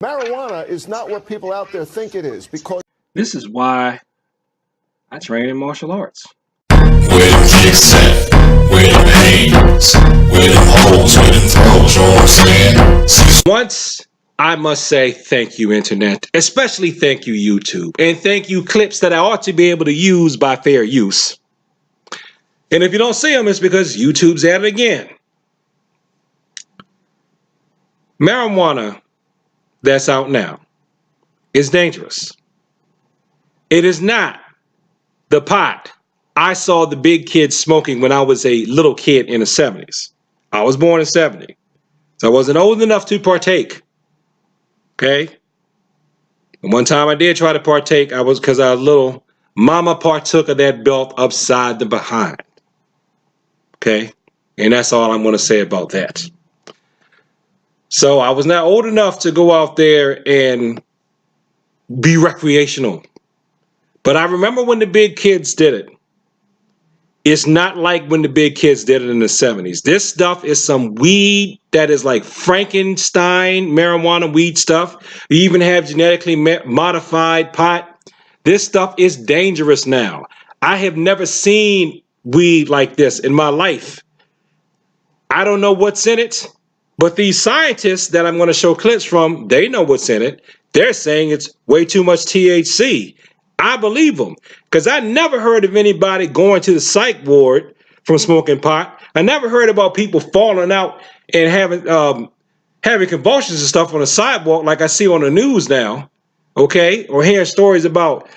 Marijuana is not what people out there think it is, because this is why I train in martial arts. Where them kicks at? Where them hands? Where them holes? Where them throws? You know what I'm saying? Once I must say thank you, Internet, especially thank you, YouTube, and thank you, clips that I ought to be able to use by fair use. And if you don't see them, it's because YouTube's at it again. Marijuana that's out now is dangerous. It is not the pot I saw the big kids smoking when I was a little kid in the 70s. I was born in 70, so I wasn't old enough to partake. Okay? And one time I did try to partake, because I was little. Mama partook of that belt upside the behind. Okay? And that's all I'm going to say about that. So I was not old enough to go out there and be recreational. But I remember when the big kids did it. It's not like when the big kids did it in the 70s. This stuff is some weed that is like Frankenstein marijuana weed stuff. You even have genetically modified pot. This stuff is dangerous now. I have never seen weed like this in my life. I don't know what's in it, but these scientists that I'm going to show clips from, they know what's in it. They're saying it's way too much THC. I believe them, because I never heard of anybody going to the psych ward from smoking pot. I never heard about people falling out and having convulsions and stuff on the sidewalk like I see on the news now, okay? Or hearing stories about,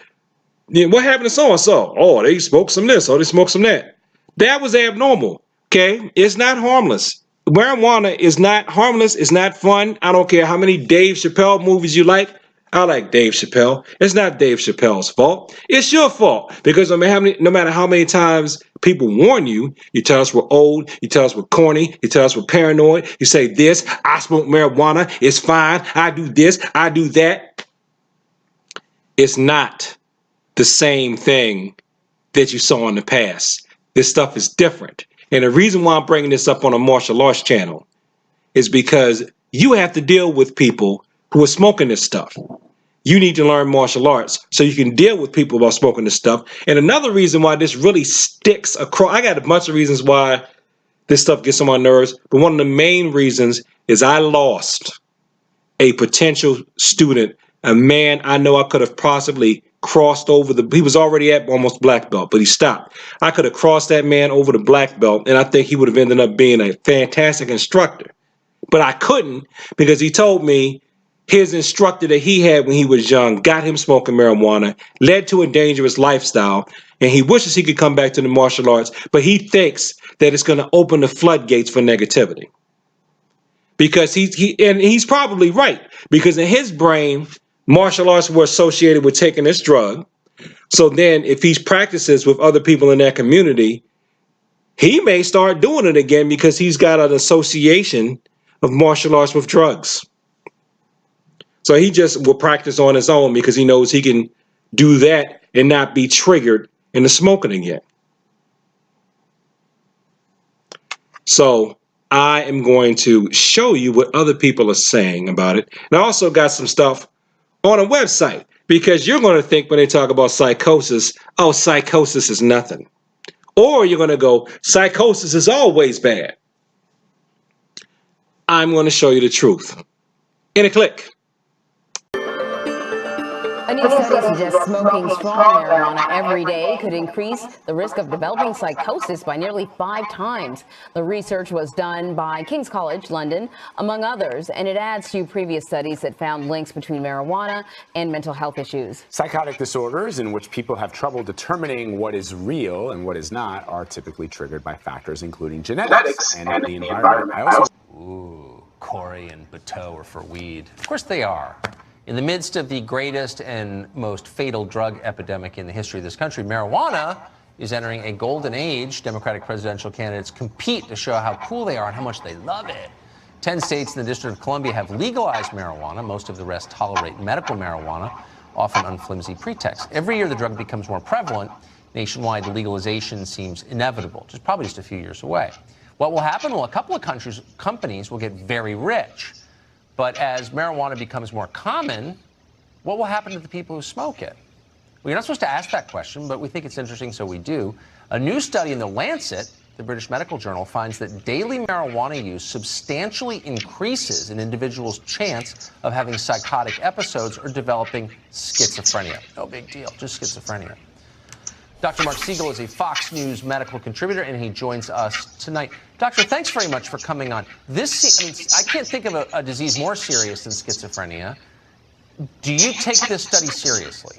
what happened to so-and-so? Oh, they smoked some this, or they smoked some that. That was abnormal, okay? It's not harmless. Marijuana is not harmless. It's not fun. I don't care how many Dave Chappelle movies you like. I like Dave Chappelle. It's not Dave Chappelle's fault. It's your fault, because no matter how many times people warn you, you tell us we're old, you tell us we're corny, you tell us we're paranoid, you say this, I smoke marijuana, it's fine, I do this, I do that. It's not the same thing that you saw in the past. This stuff is different. And the reason why I'm bringing this up on a martial arts channel is because you have to deal with people who are smoking this stuff. You need to learn martial arts so you can deal with people about smoking this stuff. And another reason why this really sticks across, I got a bunch of reasons why this stuff gets on my nerves, but one of the main reasons is I lost a potential student, a man I know I could have possibly crossed over he was already at almost black belt, but he stopped. I could have crossed that man over the black belt, and I think he would have ended up being a fantastic instructor. But I couldn't, because he told me his instructor that he had when he was young got him smoking marijuana, led to a dangerous lifestyle, and he wishes he could come back to the martial arts, but he thinks that it's going to open the floodgates for negativity. Because he's probably right, because in his brain, martial arts were associated with taking this drug. So then if he practices with other people in that community, he may start doing it again because he's got an association of martial arts with drugs. So he just will practice on his own because he knows he can do that and not be triggered into smoking again. So I am going to show you what other people are saying about it. And I also got some stuff on a website, because you're going to think when they talk about psychosis, oh, psychosis is nothing. Or you're going to go, psychosis is always bad. I'm going to show you the truth in a click. A new study suggests smoking strong marijuana every day could increase the risk of developing psychosis by nearly 5 times. The research was done by King's College London, among others, and it adds to previous studies that found links between marijuana and mental health issues. Psychotic disorders in which people have trouble determining what is real and what is not are typically triggered by factors including genetics and the environment. Ooh, Corey and Bateau are for weed. Of course they are. In the midst of the greatest and most fatal drug epidemic in the history of this country, marijuana is entering a golden age. Democratic presidential candidates compete to show how cool they are and how much they love it. 10 states in the District of Columbia have legalized marijuana. Most of the rest tolerate medical marijuana, often on flimsy pretexts. Every year the drug becomes more prevalent. Nationwide legalization seems inevitable, probably just a few years away. What will happen? Well, a couple of companies will get very rich. But as marijuana becomes more common, what will happen to the people who smoke it? Well, you're not supposed to ask that question, but we think it's interesting, so we do. A new study in The Lancet, the British medical journal, finds that daily marijuana use substantially increases an individual's chance of having psychotic episodes or developing schizophrenia. No big deal, just schizophrenia. Dr. Mark Siegel is a Fox News medical contributor, and he joins us tonight. Doctor, thanks very much for coming on. I can't think of a disease more serious than schizophrenia. Do you take this study seriously?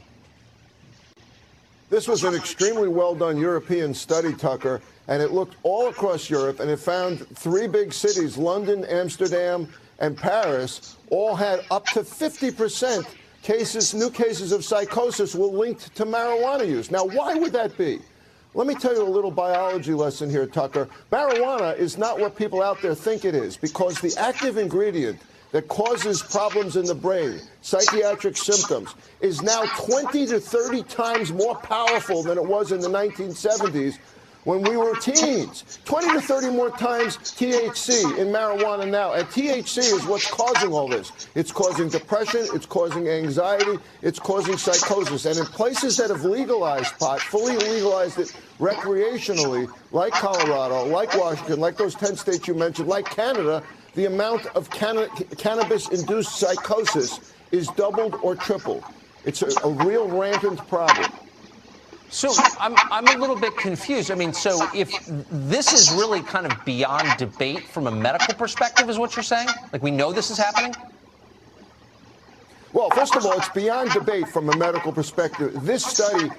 This was an extremely well-done European study, Tucker, and it looked all across Europe, and it found 3 big cities, London, Amsterdam, and Paris, all had up to 50% new cases of psychosis were linked to marijuana use. Now, why would that be? Let me tell you a little biology lesson here, Tucker. Marijuana is not what people out there think it is, because the active ingredient that causes problems in the brain, psychiatric symptoms, is now 20 to 30 times more powerful than it was in the 1970s when we were teens. 20 to 30 more times THC in marijuana now. And THC is what's causing all this. It's causing depression, it's causing anxiety, it's causing psychosis. And in places that have legalized pot, fully legalized it recreationally, like Colorado, like Washington, like those 10 states you mentioned, like Canada, the amount of cannabis-induced psychosis is doubled or tripled. It's a real rampant problem. So I'm a little bit confused. I mean, so if this is really kind of beyond debate from a medical perspective, is what you're saying? Like, we know this is happening? Well, first of all, it's beyond debate from a medical perspective. This study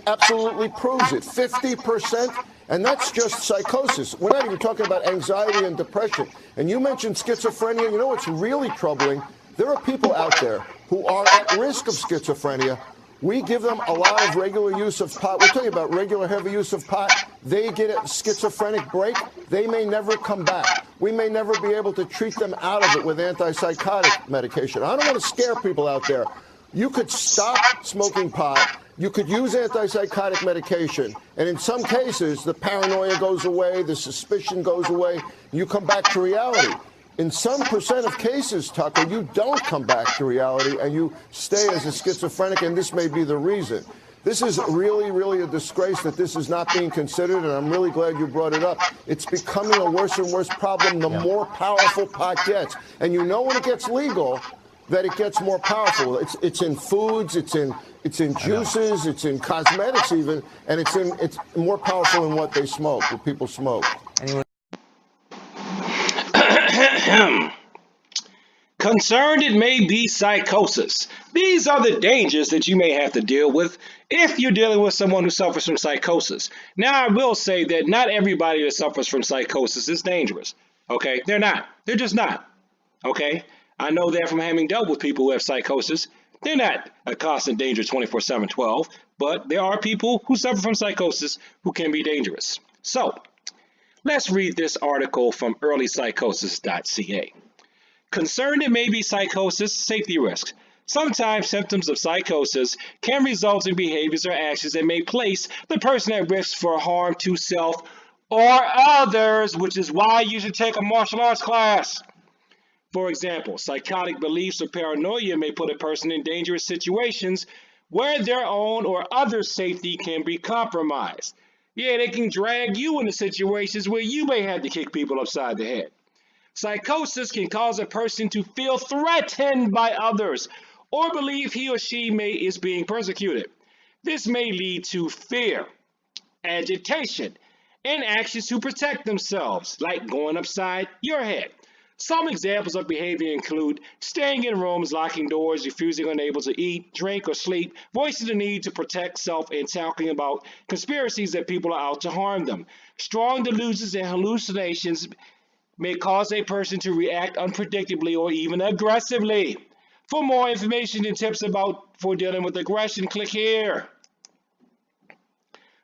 absolutely proves it. 50%, and that's just psychosis. We're not even talking about anxiety and depression. And you mentioned schizophrenia. You know what's really troubling? There are people out there who are at risk of schizophrenia. We give them a lot of regular use of pot. We're talking about regular heavy use of pot. They get a schizophrenic break. They may never come back. We may never be able to treat them out of it with antipsychotic medication. I don't want to scare people out there. You could stop smoking pot. You could use antipsychotic medication. And in some cases, the paranoia goes away, the suspicion goes away, and you come back to reality. In some percent of cases, Tucker, you don't come back to reality and you stay as a schizophrenic, and this may be the reason. This is really, really a disgrace that this is not being considered, and I'm really glad you brought it up. It's becoming a worse and worse problem the more powerful pot gets. And you know when it gets legal that it gets more powerful. It's in foods, it's in juices, it's in cosmetics even, and it's more powerful than what they smoke, what people smoke. Concerned it may be psychosis. These are the dangers that you may have to deal with if you're dealing with someone who suffers from psychosis. Now, I will say that not everybody that suffers from psychosis is dangerous. Okay? They're not. They're just not. Okay? I know that from having dealt with people who have psychosis. They're not a constant danger 24/7/12, but there are people who suffer from psychosis who can be dangerous. So, let's read this article from earlypsychosis.ca. Concerned it may be psychosis, safety risks. Sometimes symptoms of psychosis can result in behaviors or actions that may place the person at risk for harm to self or others, which is why you should take a martial arts class. For example, psychotic beliefs or paranoia may put a person in dangerous situations where their own or others' safety can be compromised. Yeah, they can drag you into situations where you may have to kick people upside the head. Psychosis can cause a person to feel threatened by others or believe he or she is being persecuted. This may lead to fear, agitation, and actions to protect themselves, like going upside your head. Some examples of behavior include staying in rooms, locking doors, refusing, unable to eat, drink, or sleep, voicing the need to protect self, and talking about conspiracies that people are out to harm them. Strong delusions and hallucinations may cause a person to react unpredictably or even aggressively. For more information and tips for dealing with aggression, click here.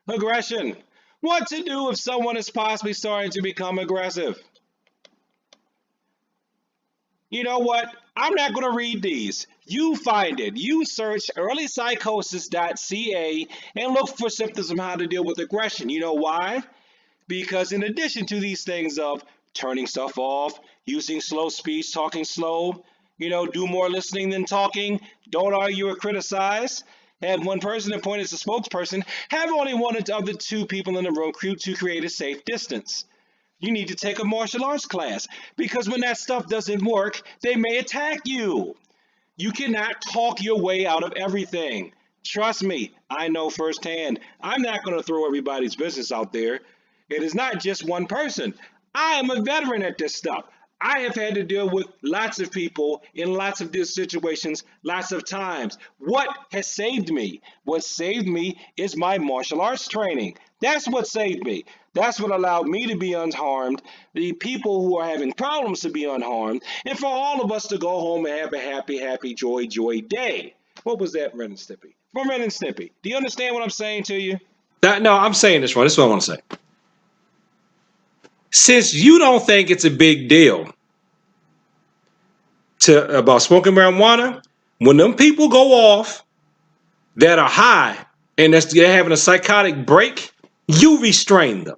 Aggression. What to do if someone is possibly starting to become aggressive? You know what? I'm not going to read these. You find it. You search earlypsychosis.ca and look for symptoms of how to deal with aggression. You know why? Because in addition to these things of turning stuff off, using slow speech, talking slow, do more listening than talking, don't argue or criticize, have one person appointed as a spokesperson, have only one of the two people in the room to create a safe distance. You need to take a martial arts class, because when that stuff doesn't work, they may attack you. You cannot talk your way out of everything. Trust me, I know firsthand. I'm not going to throw everybody's business out there. It is not just one person. I am a veteran at this stuff. I have had to deal with lots of people in lots of these situations, lots of times. What has saved me? What saved me is my martial arts training. That's what saved me. That's what allowed me to be unharmed, the people who are having problems to be unharmed, and for all of us to go home and have a happy, happy, joy day. What was that, Ren and Stimpy? From Ren and Stimpy. Do you understand what I'm saying to you? No, I'm saying this wrong. This is what I want to say. Since you don't think it's a big deal about smoking marijuana, when them people go off that are high and they're having a psychotic break, you restrain them.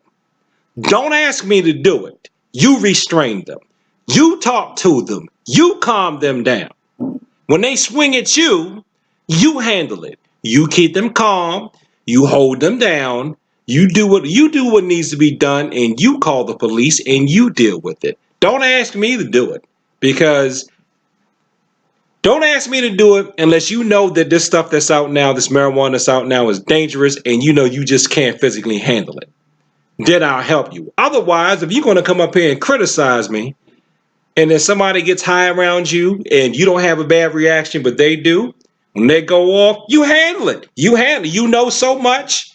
Don't ask me to do it. You restrain them. You talk to them. You calm them down. When they swing at you, you handle it. You keep them calm. You hold them down. You do what needs to be done, and you call the police and you deal with it. Don't ask me to do it, because don't ask me to do it unless you know that this stuff that's out now, this marijuana that's out now, is dangerous, and you just can't physically handle it. Then I'll help you. Otherwise, if you're going to come up here and criticize me, and then somebody gets high around you and you don't have a bad reaction, but they do, when they go off, you handle it. You handle it. You know so much.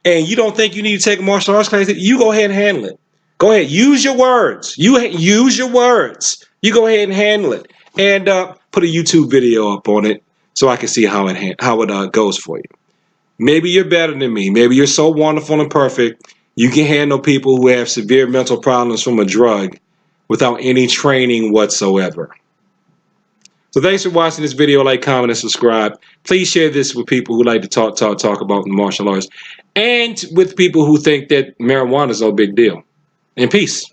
And you don't think you need to take a martial arts class. You go ahead and handle it. Go ahead. Use your words. Use your words. You go ahead and handle it. And put a YouTube video up on it so I can see how it goes for you. Maybe you're better than me. Maybe you're so wonderful and perfect, you can handle people who have severe mental problems from a drug without any training whatsoever. So thanks for watching this video. Like, comment, and subscribe. Please share this with people who like to talk about martial arts, and with people who think that marijuana is no big deal. And peace.